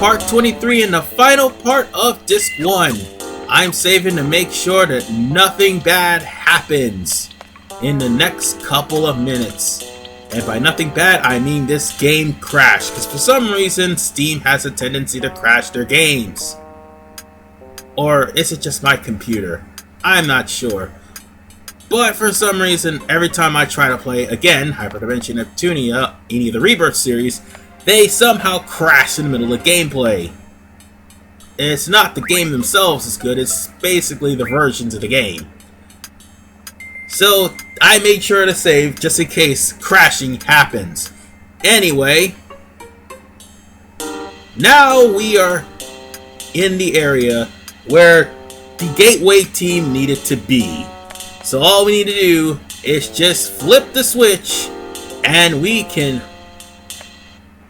part 23 and the final part of Disc 1. I'm saving to make sure that nothing bad happens in the next couple of minutes. And by nothing bad, I mean this game crashed, because for some reason, Steam has a tendency to crash their games. Or is it just my computer? I'm not sure. But for some reason, every time I try to play, again, Hyperdimension Neptunia, any of the Rebirth series, they somehow crash in the middle of gameplay. It's not the game themselves is good, it's basically the versions of the game. So, I made sure to save just in case crashing happens. Anyway, now we are in the area where the Gateway team needed to be. So all we need to do is just flip the switch and we can,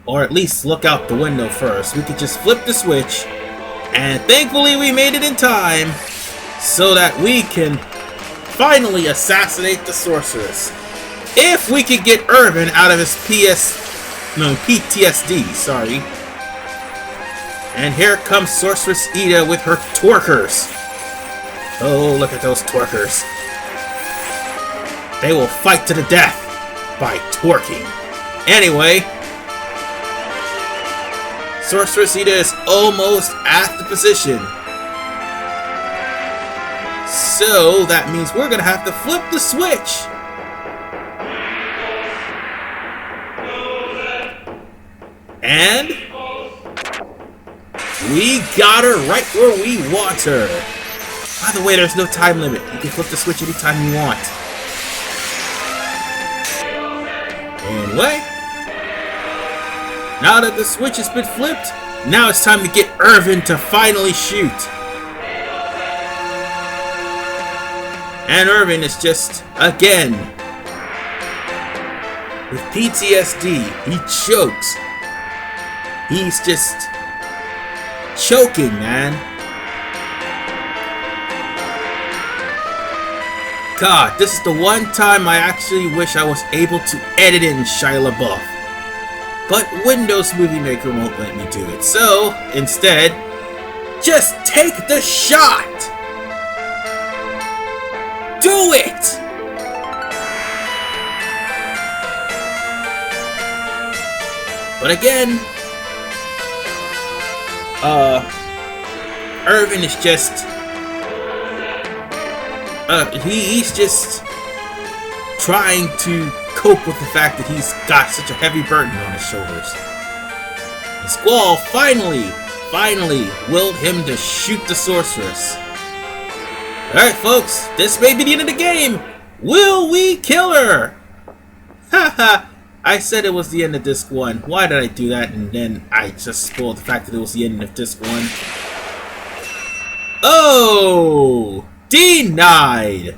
or at least look out the window first. We could just flip the switch and thankfully we made it in time so that we can finally assassinate the Sorceress. If we could get Irvine out of his PTSD, sorry. And here comes Sorceress Ida with her twerkers. Oh, look at those twerkers. They will fight to the death by twerking. Anyway, Sorceress Ida is almost at the position. So that means we're gonna have to flip the switch. And we got her right where we want her. By the way, there's no time limit. You can flip the switch anytime you want. Anyway, now that the switch has been flipped, now it's time to get Irvine to finally shoot. And Irvine is just, again, with PTSD, he chokes. He's just choking, man. God, this is the one time I actually wish I was able to edit in Shia LaBeouf. But Windows Movie Maker won't let me do it. So, instead, just take the shot! Do it! But again, Irvine is just, he's just trying to cope with the fact that he's got such a heavy burden on his shoulders. And Squall finally willed him to shoot the Sorceress. Alright folks, this may be the end of the game! Will we kill her? Haha, I said it was the end of Disc 1. Why did I do that? And then I just spoiled the fact that it was the end of Disc 1. Oh! Denied!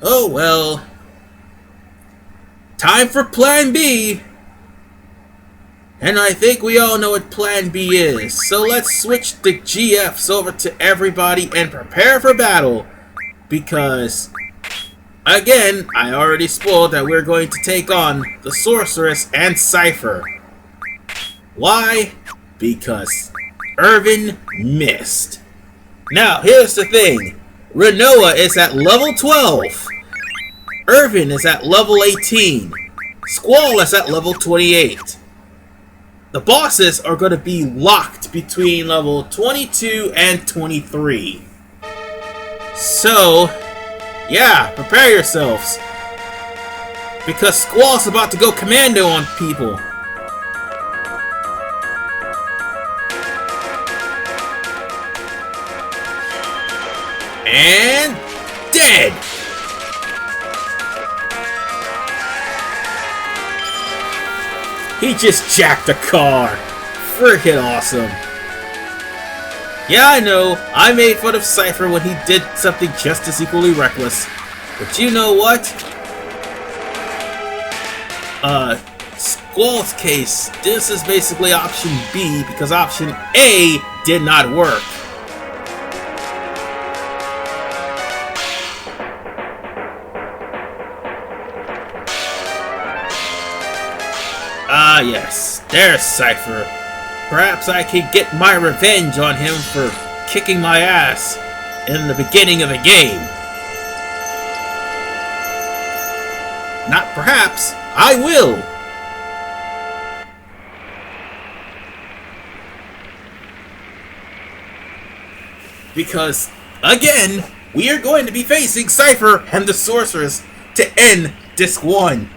Oh well. Time for Plan B! And I think we all know what Plan B is. So let's switch the GFs over to everybody and prepare for battle. Because, again, I already spoiled that we're going to take on the Sorceress and Seifer. Why? Because Irvine missed. Now, here's the thing. Rinoa is at level 12. Irvine is at level 18. Squall is at level 28. The bosses are going to be locked between level 22 and 23. So, yeah, prepare yourselves. Because Squall's about to go commando on people. And dead! He just jacked a car. Freaking awesome. Yeah, I know, I made fun of Seifer when he did something just as equally reckless. But you know what? Squall's case, this is basically option B because option A did not work. Ah yes, there's Seifer. Perhaps I could get my revenge on him for kicking my ass in the beginning of the game. Not perhaps, I will! Because, again, we are going to be facing Seifer and the Sorceress to end Disc 1.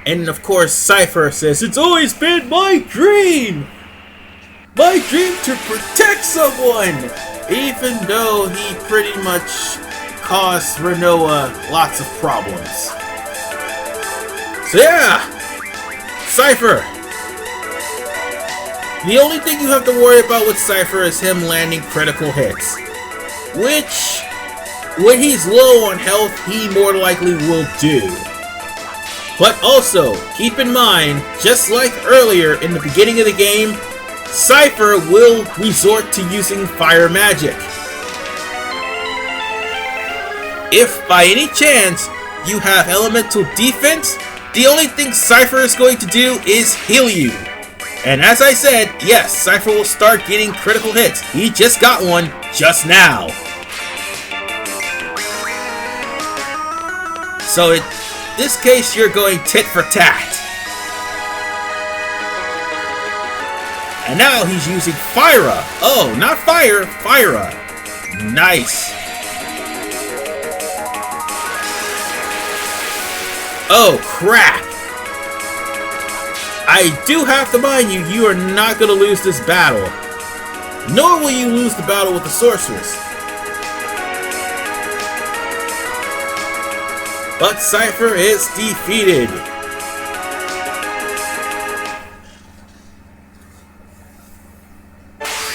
And of course, Seifer says, "It's always been my dream! My dream to protect someone!" Even though he pretty much caused Rinoa lots of problems. So yeah! Seifer! The only thing you have to worry about with Seifer is him landing critical hits. Which, when he's low on health, he more likely will do. But also, keep in mind, just like earlier in the beginning of the game, Seifer will resort to using fire magic. If by any chance you have elemental defense, the only thing Seifer is going to do is heal you. And as I said, yes, Seifer will start getting critical hits. He just got one just now. So in this case, you're going tit for tat. And now he's using Fyra. Oh, not fire, Fyra. Nice. Oh, crap. I do have to mind you, you are not going to lose this battle. Nor will you lose the battle with the Sorceress. But Seifer is defeated.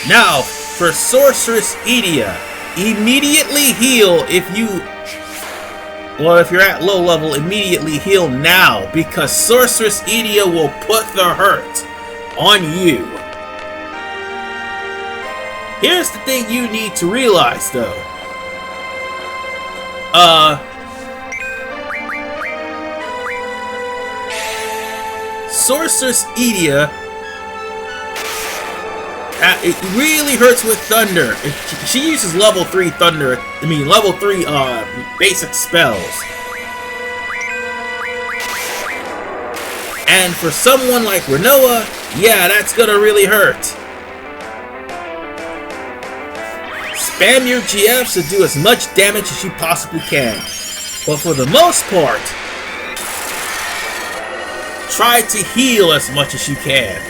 Now, for Sorceress Idia, immediately heal if you're at low level, immediately heal now, because Sorceress Idia will put the hurt on you. Here's the thing you need to realize, though. Sorceress Idia, it really hurts with thunder. She uses level 3 thunder, level 3 basic spells. And for someone like Rinoa, yeah, that's gonna really hurt. Spam your GFs to do as much damage as you possibly can. But for the most part, try to heal as much as you can.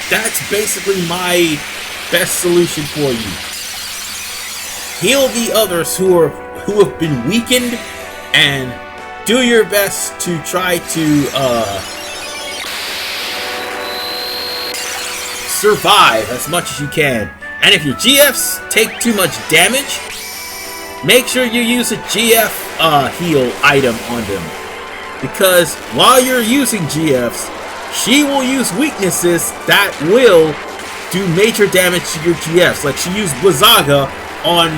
That's basically my best solution for you. Heal the others who have been weakened, and do your best to try to survive as much as you can. And if your GFs take too much damage, make sure you use a GF heal item on them. Because while you're using GFs, she will use weaknesses that will do major damage to your GFs. Like she used Blizzaga on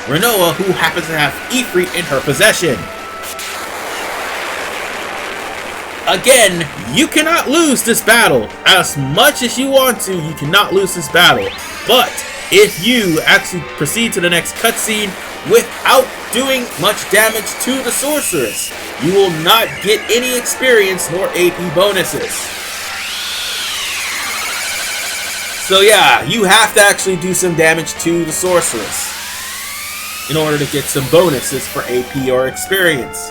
Rinoa, who happens to have Ifrit in her possession. Again, you cannot lose this battle. As much as you want to, you cannot lose this battle. But if you actually proceed to the next cutscene without doing much damage to the Sorceress, you will not get any experience nor AP bonuses. So yeah, you have to actually do some damage to the Sorceress in order to get some bonuses for AP or experience.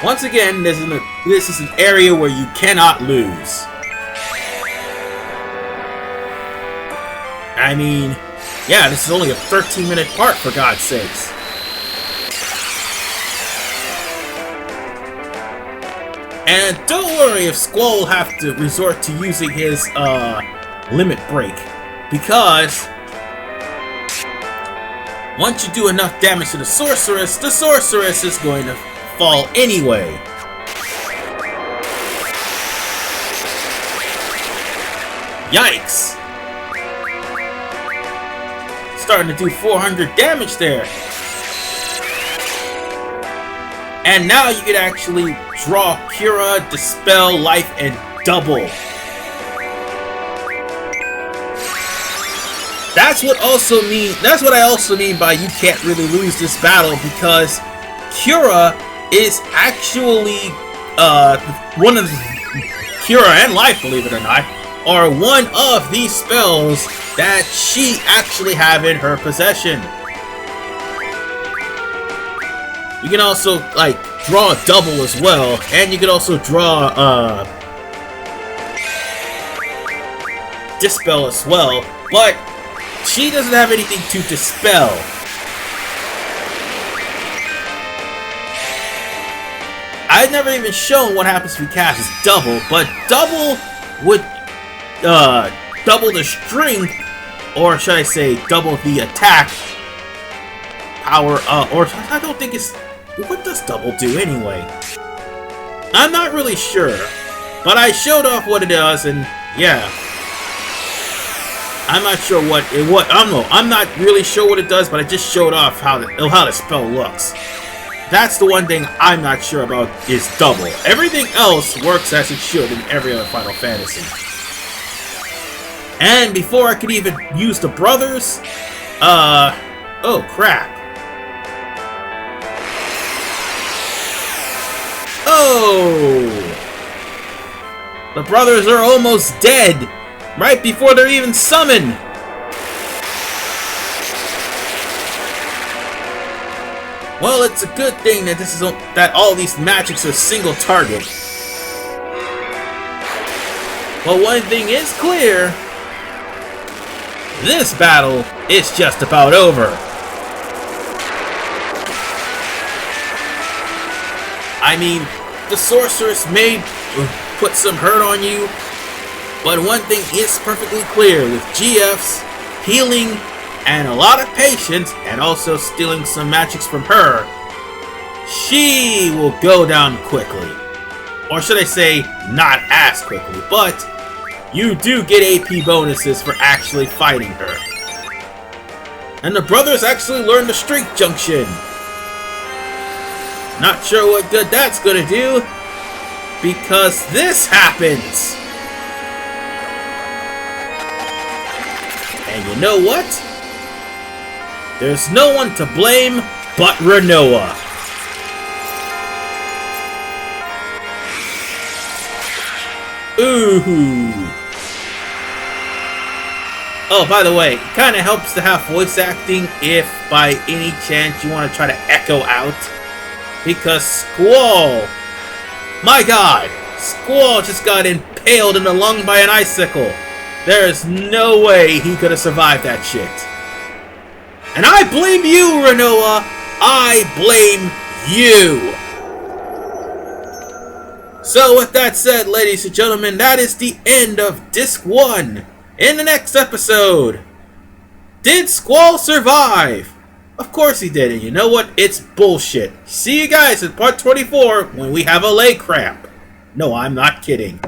Once again, this is an area where you cannot lose. I mean, yeah, this is only a 13-minute part, for God's sakes. And don't worry if Squall will have to resort to using his limit break, because once you do enough damage to the Sorceress is going to fall anyway. Yikes! Starting to do 400 damage there. And now you can actually draw Cura, Dispel, Life, and Double. That's what I also mean by you can't really lose this battle, because Cura is actually one of the Cura and Life, believe it or not, are one of these spells that she actually have in her possession. You can also like draw a double as well, and you can also draw Dispel as well, but she doesn't have anything to dispel. I've never even shown what happens if you cast double, but double would double the strength, or should I say double the attack power, or I don't think it's... What does double do anyway? I'm not really sure, but I showed off what it does, and yeah. I'm not sure I'm not really sure what it does, but I just showed off how the spell looks. That's the one thing I'm not sure about is double. Everything else works as it should in every other Final Fantasy. And before I could even use the brothers, oh crap. Oh! The brothers are almost dead! Right before they're even summoned! Well, it's a good thing that that all these magics are single target. But one thing is clear. This battle is just about over. I mean, the Sorceress may put some hurt on you, but one thing is perfectly clear with GF's healing and a lot of patience, and also stealing some magics from her, she will go down quickly. Or should I say, not as quickly, but you do get AP bonuses for actually fighting her. And the brothers actually learned the Strength Junction. Not sure what good that's gonna do, because this happens! And you know what? There's no one to blame but Rinoa. Ooh. Oh, by the way, it kind of helps to have voice acting if by any chance you want to try to echo out. Because Squall, my god, Squall just got impaled in the lung by an icicle. There is no way he could have survived that shit. And I blame you, Rinoa! I blame you! So with that said, ladies and gentlemen, that is the end of Disc 1. In the next episode, did Squall survive? Of course he did, and you know what? It's bullshit. See you guys in part 24 when we have a leg cramp. No, I'm not kidding.